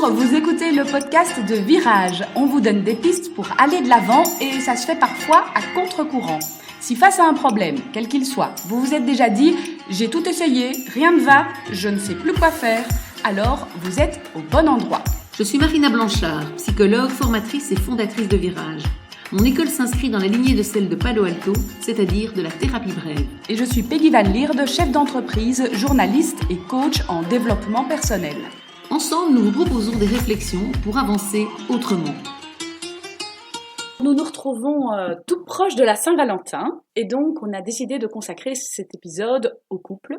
Bonjour, vous écoutez le podcast de Virage. On vous donne des pistes pour aller de l'avant et ça se fait parfois à contre-courant. Si face à un problème, quel qu'il soit, vous vous êtes déjà dit « j'ai tout essayé, rien ne va, je ne sais plus quoi faire », alors vous êtes au bon endroit. Je suis Marina Blanchard, psychologue, formatrice et fondatrice de Virage. Mon école s'inscrit dans la lignée de celle de Palo Alto, c'est-à-dire de la thérapie brève. Et je suis Peggy Van Lierde, chef d'entreprise, journaliste et coach en développement personnel. Ensemble, nous vous proposons des réflexions pour avancer autrement. Nous nous retrouvons tout proche de la Saint-Valentin et donc on a décidé de consacrer cet épisode au couple,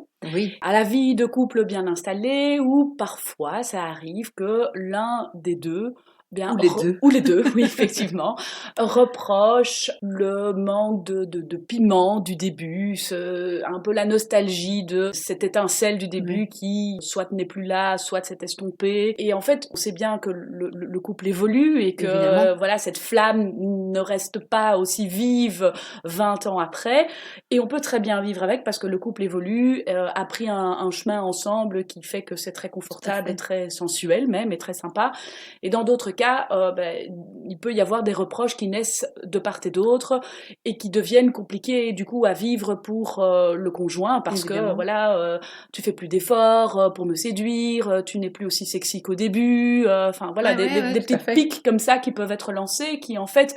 à la vie de couple bien installée où parfois ça arrive que l'un des deux ou les deux, oui, effectivement, reproche le manque de piment du début, un peu la nostalgie de cette étincelle du début qui soit n'est plus là, soit s'est estompée. Et en fait, on sait bien que le couple évolue et que voilà, cette flamme ne reste pas aussi vive 20 ans après. Et on peut très bien vivre avec parce que le couple évolue, a pris un chemin ensemble qui fait que c'est très confortable et très sensuel même et très sympa. Et dans d'autres cas, il peut y avoir des reproches qui naissent de part et d'autre et qui deviennent compliqués du coup à vivre pour le conjoint parce que voilà, tu fais plus d'efforts pour me séduire, tu n'es plus aussi sexy qu'au début, enfin voilà, des petites piques comme ça qui peuvent être lancées qui en fait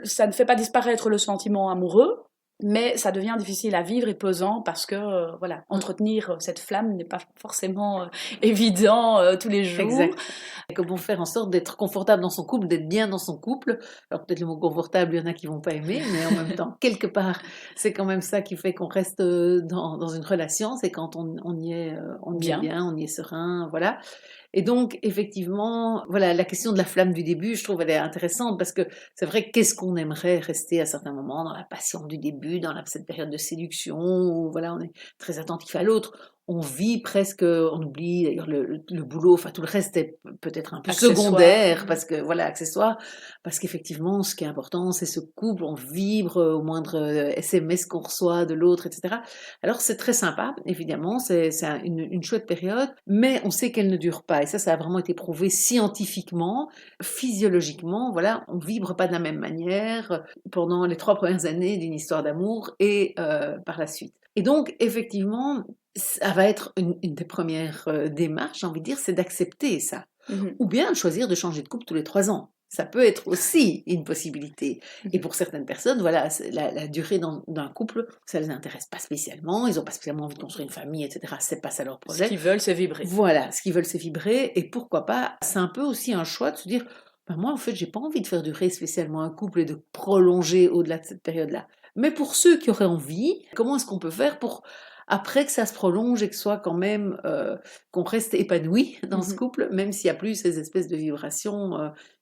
ça ne fait pas disparaître le sentiment amoureux. Mais ça devient difficile à vivre et pesant parce que voilà, entretenir cette flamme n'est pas forcément évident tous les jours. Exact. Et comment faire en sorte d'être confortable dans son couple, d'être bien dans son couple. Alors peut-être le mot confortable, il y en a qui vont pas aimer, mais en même temps, quelque part, c'est quand même ça qui fait qu'on reste dans une relation, c'est quand on y est bien, on y est serein, voilà. Et donc, effectivement, voilà, la question de la flamme du début, je trouve, elle est intéressante parce que c'est vrai, qu'est-ce qu'on aimerait rester à certains moments dans la passion du début, dans cette période de séduction où, voilà, on est très attentif à l'autre. On vit presque, on oublie d'ailleurs le boulot, enfin tout le reste est peut-être un peu secondaire, parce que voilà, accessoire, parce qu'effectivement, ce qui est important, c'est ce couple, on vibre au moindre SMS qu'on reçoit de l'autre, etc. Alors c'est très sympa, évidemment, c'est une chouette période, mais on sait qu'elle ne dure pas, et ça a vraiment été prouvé scientifiquement, physiologiquement, voilà, on vibre pas de la même manière pendant les 3 premières années d'une histoire d'amour et par la suite. Et donc, effectivement, ça va être une des premières démarches, j'ai envie de dire, c'est d'accepter ça. Ou bien de choisir de changer de couple tous les 3 ans. Ça peut être aussi une possibilité. Et pour certaines personnes, voilà, la durée d'un couple, ça les intéresse pas spécialement. Ils n'ont pas spécialement envie de construire une famille, etc. C'est pas ça leur projet. Ce qu'ils veulent, c'est vibrer. Voilà, ce qu'ils veulent, c'est vibrer. Et pourquoi pas, c'est un peu aussi un choix de se dire, ben moi, en fait, j'ai pas envie de faire durer spécialement un couple et de prolonger au-delà de cette période-là. Mais pour ceux qui auraient envie, comment est-ce qu'on peut faire pour après que ça se prolonge et que soit quand même qu'on reste épanoui dans ce couple, même s'il n'y a plus ces espèces de vibrations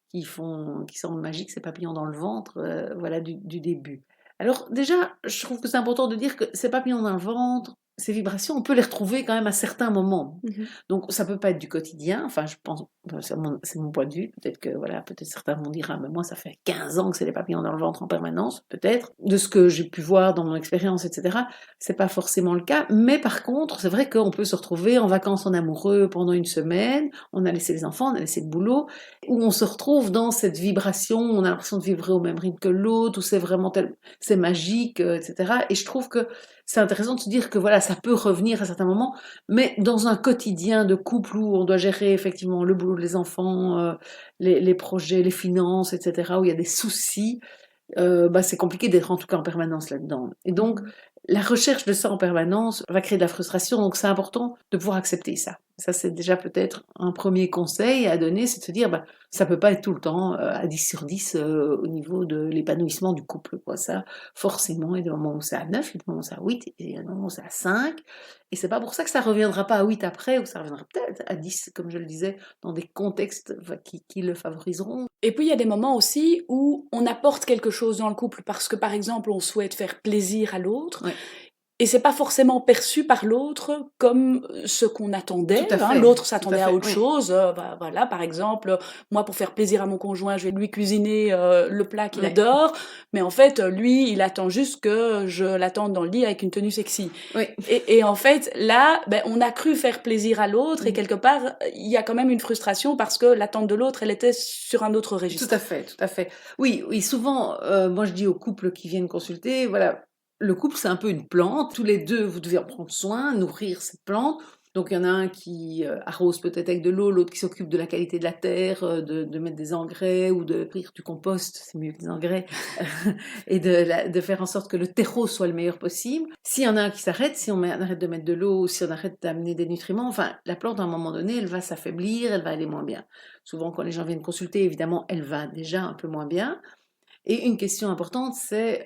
qui semblent magiques, ces papillons dans le ventre, voilà, du début. Alors déjà, je trouve que c'est important de dire que ces papillons dans le ventre, ces vibrations, on peut les retrouver quand même à certains moments. Donc ça peut pas être du quotidien, enfin je pense, c'est mon point de vue, peut-être certains vont dire, ah mais moi ça fait 15 ans que c'est les papillons dans le ventre en permanence, peut-être, de ce que j'ai pu voir dans mon expérience, etc. C'est pas forcément le cas, mais par contre, c'est vrai qu'on peut se retrouver en vacances en amoureux pendant une semaine, on a laissé les enfants, on a laissé le boulot, où on se retrouve dans cette vibration, on a l'impression de vibrer au même rythme que l'autre, où c'est vraiment c'est magique, etc. Et je trouve que c'est intéressant de se dire que voilà, ça peut revenir à certains moments, mais dans un quotidien de couple où on doit gérer effectivement le boulot, les enfants, les projets, les finances, etc., où il y a des soucis, c'est compliqué d'être en tout cas en permanence là-dedans. Et donc, la recherche de ça en permanence va créer de la frustration, donc c'est important de pouvoir accepter ça. Ça, c'est déjà peut-être un premier conseil à donner, c'est de se dire, ça peut pas être tout le temps à 10 sur 10 au niveau de l'épanouissement du couple, quoi. Ça, forcément, il y a des moments où c'est à 9, il y a des moments où c'est à 8, il y a des moments où c'est à 5, et c'est pas pour ça que ça reviendra pas à 8 après, ou que ça reviendra peut-être à 10, comme je le disais, dans des contextes qui le favoriseront. Et puis il y a des moments aussi où on apporte quelque chose dans le couple parce que par exemple on souhaite faire plaisir à l'autre. Et c'est pas forcément perçu par l'autre comme ce qu'on attendait. Tout à fait, L'autre tout à s'attendait à fait, autre oui. chose. Voilà, par exemple, moi pour faire plaisir à mon conjoint, je vais lui cuisiner le plat qu'il Oui, adore, mais en fait, lui, il attend juste que je l'attende dans le lit avec une tenue sexy. oui. Et en fait, là, on a cru faire plaisir à l'autre et Mhm. quelque part, il y a quand même une frustration parce que l'attente de l'autre, elle était sur un autre Tout à registre. fait, tout à fait. Oui, oui, souvent, moi je dis aux couples qui viennent consulter, voilà, le couple c'est un peu une plante, tous les deux vous devez en prendre soin, nourrir cette plante. Donc il y en a un qui arrose peut-être avec de l'eau, l'autre qui s'occupe de la qualité de la terre, de mettre des engrais ou de rire du compost, c'est mieux que des engrais, et de faire en sorte que le terreau soit le meilleur possible. S'il y en a un qui s'arrête, si on arrête de mettre de l'eau, si on arrête d'amener des nutriments, enfin la plante à un moment donné, elle va s'affaiblir, elle va aller moins bien. Souvent, quand les gens viennent consulter, évidemment, elle va déjà un peu moins bien. Et une question importante, c'est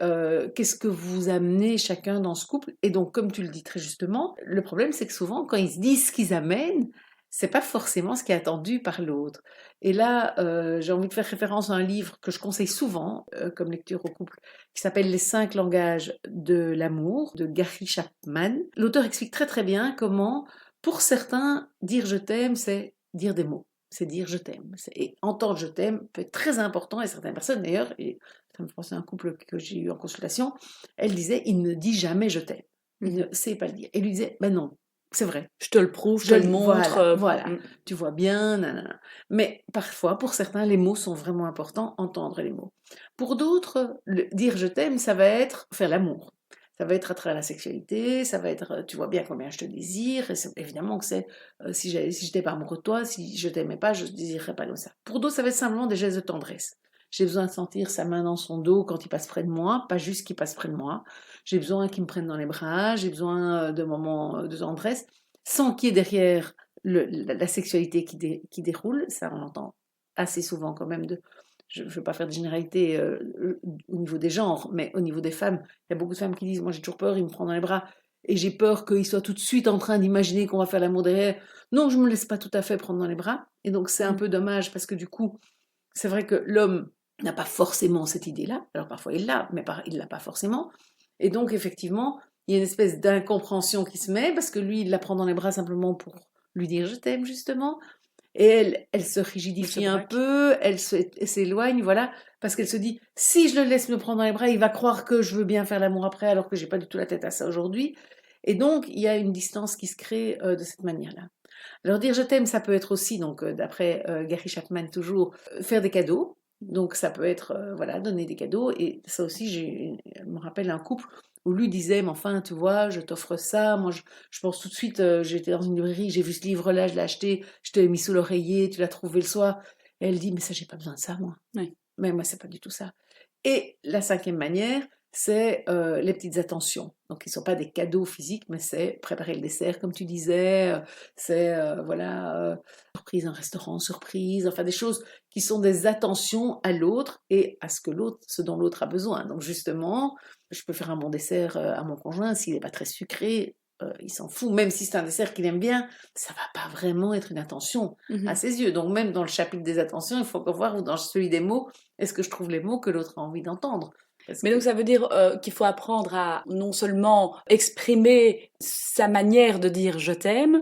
qu'est-ce que vous amenez chacun dans ce couple? Et donc, comme tu le dis très justement, le problème, c'est que souvent, quand ils se disent ce qu'ils amènent, c'est pas forcément ce qui est attendu par l'autre. Et là, j'ai envie de faire référence à un livre que je conseille souvent comme lecture au couple, qui s'appelle Les 5 langages de l'amour, de Gary Chapman. L'auteur explique très très bien comment, pour certains, dire je t'aime, c'est dire des mots. C'est dire je t'aime. Et entendre je t'aime peut être très important, et certaines personnes d'ailleurs, et ça me fait penser à un couple que j'ai eu en consultation, elle disait, il ne dit jamais je t'aime. Il ne sait pas le dire. Et lui disait, ben non, c'est vrai. Je te le prouve, je te le montre. Voilà, voilà. Tu vois bien, nanana. Mais parfois, pour certains, les mots sont vraiment importants, entendre les mots. Pour d'autres, dire je t'aime, ça va être faire l'amour. Ça va être à travers la sexualité, ça va être, tu vois bien combien je te désire, et évidemment que c'est, si j'étais pas amoureux de toi, si je t'aimais pas, je ne désirerais pas comme ça. Pour d'autres, ça va être simplement des gestes de tendresse. J'ai besoin de sentir sa main dans son dos quand il passe près de moi, pas juste qu'il passe près de moi. J'ai besoin qu'il me prenne dans les bras, j'ai besoin de moments de tendresse, sans qu'il y ait derrière la sexualité qui déroule. Ça, on l'entend assez souvent quand même. Je ne veux pas faire de généralité au niveau des genres, mais au niveau des femmes, il y a beaucoup de femmes qui disent, moi j'ai toujours peur, il me prend dans les bras, et j'ai peur qu'il soit tout de suite en train d'imaginer qu'on va faire l'amour derrière. Non, je ne me laisse pas tout à fait prendre dans les bras. Et donc c'est un peu dommage parce que du coup, c'est vrai que l'homme n'a pas forcément cette idée-là. Alors parfois il l'a, mais il ne l'a pas forcément. Et donc effectivement, il y a une espèce d'incompréhension qui se met parce que lui, il la prend dans les bras simplement pour lui dire je t'aime justement. Et elle se rigidifie un peu, elle s'éloigne, voilà, parce qu'elle se dit, si je le laisse me prendre dans les bras, il va croire que je veux bien faire l'amour après, alors que j'ai pas du tout la tête à ça aujourd'hui. Et donc, il y a une distance qui se crée de cette manière-là. Alors, dire je t'aime, ça peut être aussi, donc d'après Gary Chapman toujours, faire des cadeaux. Donc, ça peut être, voilà, donner des cadeaux. Et ça aussi, je me rappelle un couple où lui disait, mais enfin, tu vois, je t'offre ça. Moi, je pense tout de suite, j'étais dans une librairie, j'ai vu ce livre-là, je l'ai acheté, je te l'ai mis sous l'oreiller, tu l'as trouvé le soir. Et elle dit, mais ça, j'ai pas besoin de ça, moi. Oui. Mais moi, c'est pas du tout ça. Et la cinquième manière, c'est les petites attentions. Donc, ils ne sont pas des cadeaux physiques, mais c'est préparer le dessert, comme tu disais, c'est, voilà, surprise, un restaurant surprise, enfin des choses qui sont des attentions à l'autre et à ce dont l'autre a besoin. Donc, justement, je peux faire un bon dessert à mon conjoint, s'il n'est pas très sucré, il s'en fout, même si c'est un dessert qu'il aime bien, ça va pas vraiment être une attention à ses yeux. Donc, même dans le chapitre des attentions, il faut encore voir, ou dans celui des mots, est-ce que je trouve les mots que l'autre a envie d'entendre? Mais donc ça veut dire qu'il faut apprendre à non seulement exprimer sa manière de dire je t'aime,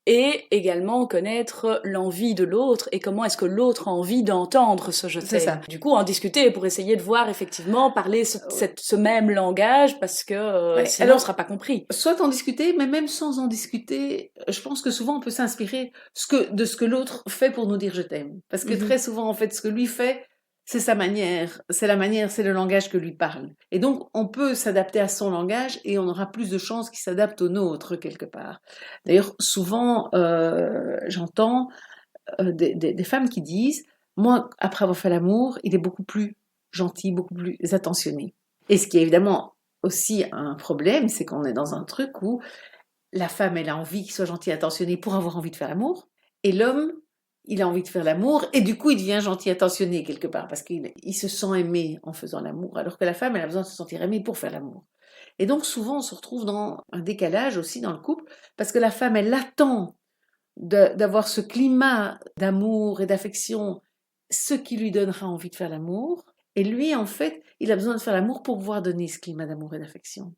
et également connaître l'envie de l'autre et comment est-ce que l'autre a envie d'entendre ce je C'est ça. t'aime. Du coup, en discuter pour essayer de voir effectivement parler ce même langage parce que Ouais, sinon on ne alors, sera pas compris. soit en discuter, mais même sans en discuter, je pense que souvent on peut s'inspirer de ce que l'autre fait pour nous dire je t'aime. Parce que très souvent, en fait, ce que lui fait, c'est sa manière, c'est le langage que lui parle. Et donc, on peut s'adapter à son langage et on aura plus de chances qu'il s'adapte au nôtre quelque part. D'ailleurs, souvent, j'entends des femmes qui disent, moi, après avoir fait l'amour, il est beaucoup plus gentil, beaucoup plus attentionné. Et ce qui est évidemment aussi un problème, c'est qu'on est dans un truc où la femme, elle a envie qu'il soit gentil et attentionné pour avoir envie de faire l'amour, et l'homme, il a envie de faire l'amour, et du coup, il devient gentil et attentionné quelque part, parce qu'il se sent aimé en faisant l'amour, alors que la femme, elle a besoin de se sentir aimée pour faire l'amour. Et donc, souvent, on se retrouve dans un décalage aussi dans le couple, parce que la femme, elle attend d'avoir ce climat d'amour et d'affection, ce qui lui donnera envie de faire l'amour. Et lui, en fait, il a besoin de faire l'amour pour pouvoir donner ce climat d'amour et d'affection.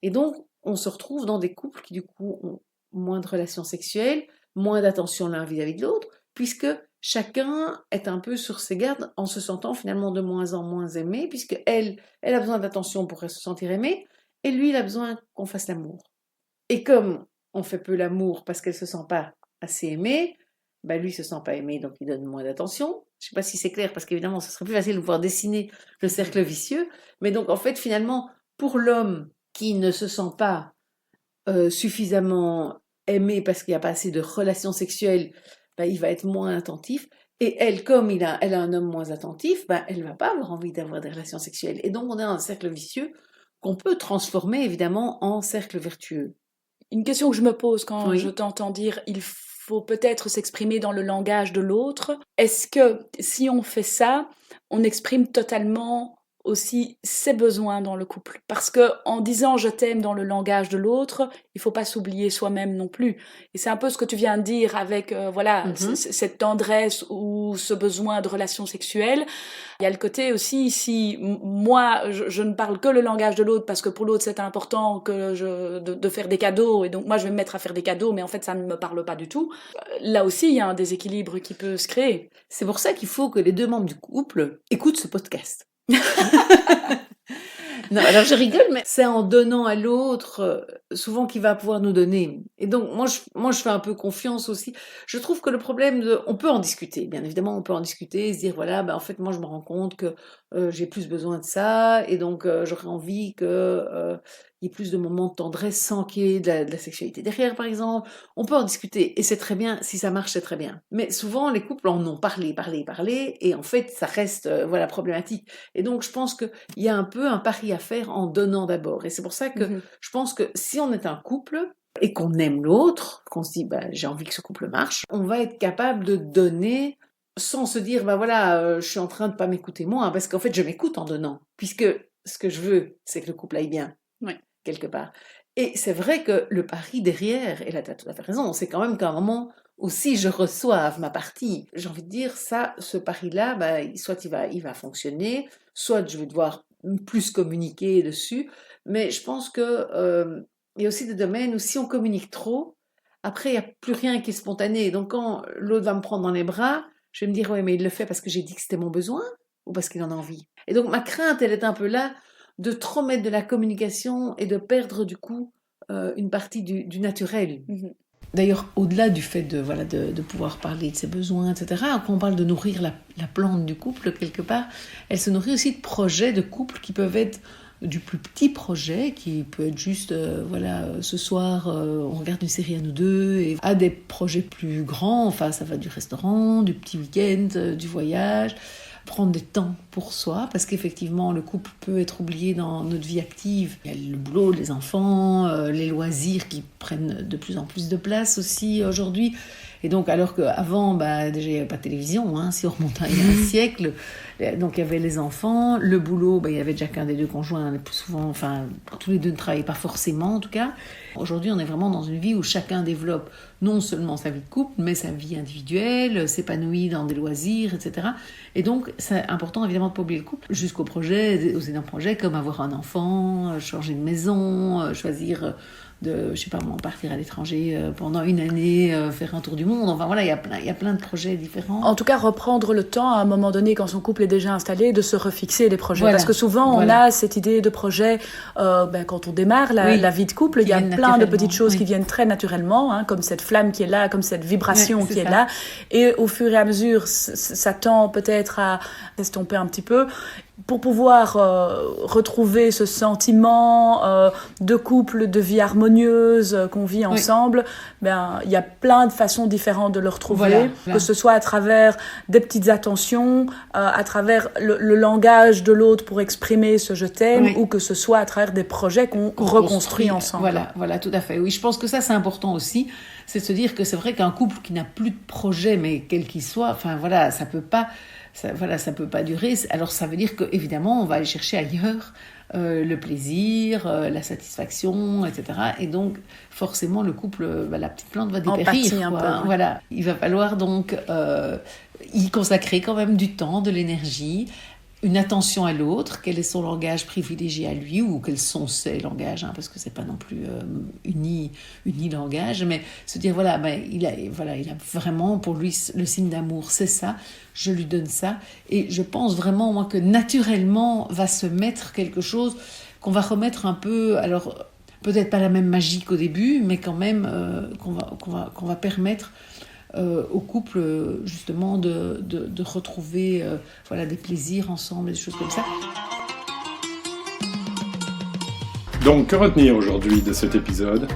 Et donc, on se retrouve dans des couples qui du coup ont moins de relations sexuelles, moins d'attention l'un vis-à-vis de l'autre, puisque chacun est un peu sur ses gardes en se sentant finalement de moins en moins aimé, puisque elle a besoin d'attention pour se sentir aimée, et lui, il a besoin qu'on fasse l'amour. Et comme on fait peu l'amour parce qu'elle ne se sent pas assez aimée, bah lui ne se sent pas aimé, donc il donne moins d'attention. Je ne sais pas si c'est clair, parce qu'évidemment, ce serait plus facile de pouvoir dessiner le cercle vicieux. Mais donc, en fait, finalement, pour l'homme qui ne se sent pas suffisamment aimé parce qu'il n'y a pas assez de relations sexuelles, bah, il va être moins attentif. Et elle, comme elle a un homme moins attentif, bah, elle ne va pas avoir envie d'avoir des relations sexuelles. Et donc, on est dans un cercle vicieux qu'on peut transformer, évidemment, en cercle vertueux. Une question que je me pose quand je t'entends dire « il faut peut-être s'exprimer dans le langage de l'autre », est-ce que si on fait ça, on exprime totalement aussi ses besoins dans le couple? Parce que en disant je t'aime dans le langage de l'autre, il faut pas s'oublier soi-même non plus. Et c'est un peu ce que tu viens de dire avec cette tendresse ou ce besoin de relation sexuelle. Il y a le côté aussi, si moi je ne parle que le langage de l'autre parce que pour l'autre c'est important de faire des cadeaux, et donc moi je vais me mettre à faire des cadeaux, mais en fait ça ne me parle pas du tout. Là aussi il y a un déséquilibre qui peut se créer. C'est pour ça qu'il faut que les deux membres du couple écoutent ce podcast. Non, alors je rigole, mais c'est en donnant à l'autre souvent qu'il va pouvoir nous donner. Et donc moi je fais un peu confiance aussi. Je trouve que le problème on peut en discuter, bien évidemment, on peut en discuter et se dire voilà, en fait moi je me rends compte que j'ai plus besoin de ça, et donc j'aurais envie que il y ait plus de moments de tendresse sans qu'il y ait de la sexualité derrière, par exemple. On peut en discuter et c'est très bien, si ça marche, c'est très bien. Mais souvent les couples en ont parlé, et en fait ça reste problématique. Et donc je pense qu'il y a un peu un pari à faire en donnant d'abord. Et c'est pour ça que je pense que si on est un couple et qu'on aime l'autre, qu'on se dit j'ai envie que ce couple marche, on va être capable de donner sans se dire je suis en train de pas m'écouter moi, parce qu'en fait je m'écoute en donnant, puisque ce que je veux c'est que le couple aille bien, quelque part. Et c'est vrai que le pari derrière, et là tu as tout à fait raison, c'est quand même qu'à un moment aussi je reçoive ma partie. J'ai envie de dire ça, ce pari-là, soit il va fonctionner, soit je vais devoir plus communiquer dessus. Mais je pense que il y a aussi des domaines où si on communique trop, après il n'y a plus rien qui est spontané. Donc quand l'autre va me prendre dans les bras, je vais me dire ouais, mais il le fait parce que j'ai dit que c'était mon besoin ou parce qu'il en a envie. Et donc ma crainte, elle est un peu là, de trop mettre de la communication et de perdre du coup une partie du naturel. D'ailleurs, au-delà du fait de pouvoir parler de ses besoins, etc., quand on parle de nourrir la plante du couple, quelque part, elle se nourrit aussi de projets de couple qui peuvent être du plus petit projet, qui peut être juste, ce soir, on regarde une série à nous deux, et à des projets plus grands, enfin, ça va du restaurant, du petit week-end, du voyage, prendre des temps pour soi, parce qu'effectivement le couple peut être oublié dans notre vie active. Il y a le boulot, les enfants, les loisirs qui prennent de plus en plus de place aussi aujourd'hui. Et donc alors qu'avant, déjà il n'y avait pas de télévision, si on remonte à il y a un siècle, donc il y avait les enfants, le boulot, il y avait déjà qu'un des deux conjoints, le plus souvent, enfin tous les deux ne travaillaient pas forcément en tout cas. Aujourd'hui on est vraiment dans une vie où chacun développe non seulement sa vie de couple, mais sa vie individuelle, s'épanouit dans des loisirs, etc. Et donc c'est important évidemment de ne pas oublier le couple, jusqu'aux projets, aux énormes projets comme avoir un enfant, changer de maison, choisir de, je sais pas moi, partir à l'étranger pendant une année, faire un tour du monde. Enfin voilà, il y a plein de projets différents. En tout cas, reprendre le temps à un moment donné, quand son couple est déjà installé, de se refixer les projets. Parce que souvent, on a cette idée de projet, quand on démarre la vie de couple, il y a plein de petites choses qui viennent très naturellement, comme cette flamme qui est là, comme cette vibration qui est là. Et au fur et à mesure, ça tend peut-être à s'estomper un petit peu. Pour pouvoir retrouver ce sentiment de couple, de vie harmonieuse qu'on vit ensemble, il y a plein de façons différentes de le retrouver, que ce soit à travers des petites attentions, à travers le langage de l'autre pour exprimer ce je t'aime, ou que ce soit à travers des projets qu'on reconstruit ensemble. Voilà, tout à fait. Oui, je pense que ça c'est important aussi, c'est de se dire que c'est vrai qu'un couple qui n'a plus de projet, mais quel qu'il soit, ça peut pas. Ça peut pas durer. Alors ça veut dire qu'évidemment on va aller chercher ailleurs le plaisir, la satisfaction, etc. Et donc forcément le couple, la petite plante va dépérir. Un peu, il va falloir donc y consacrer quand même du temps, de l'énergie. une attention à l'autre, quel est son langage privilégié à lui, ou quels sont ses langages, parce que c'est pas non plus uni-langage, mais se dire, voilà, il a vraiment, pour lui, le signe d'amour, c'est ça, je lui donne ça, et je pense vraiment, moi, que naturellement va se mettre quelque chose qu'on va remettre un peu, alors, peut-être pas la même magie qu'au début, mais quand même, qu'on va permettre au couple justement de retrouver des plaisirs ensemble, des choses comme ça. Donc, que retenir aujourd'hui de cet épisode ?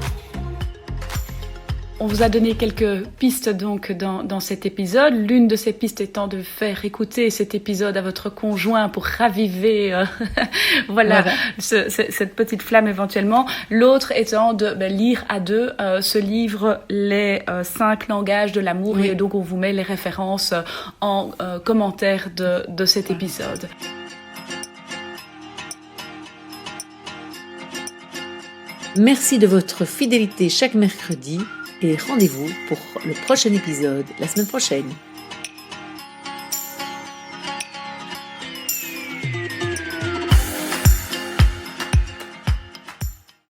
On vous a donné quelques pistes donc dans cet épisode. L'une de ces pistes étant de faire écouter cet épisode à votre conjoint pour raviver cette petite flamme éventuellement. L'autre étant de lire à deux ce livre, les 5 langages de l'amour. Oui. Et donc on vous met les références en commentaire de cet épisode. Merci de votre fidélité chaque mercredi. Et rendez-vous pour le prochain épisode la semaine prochaine.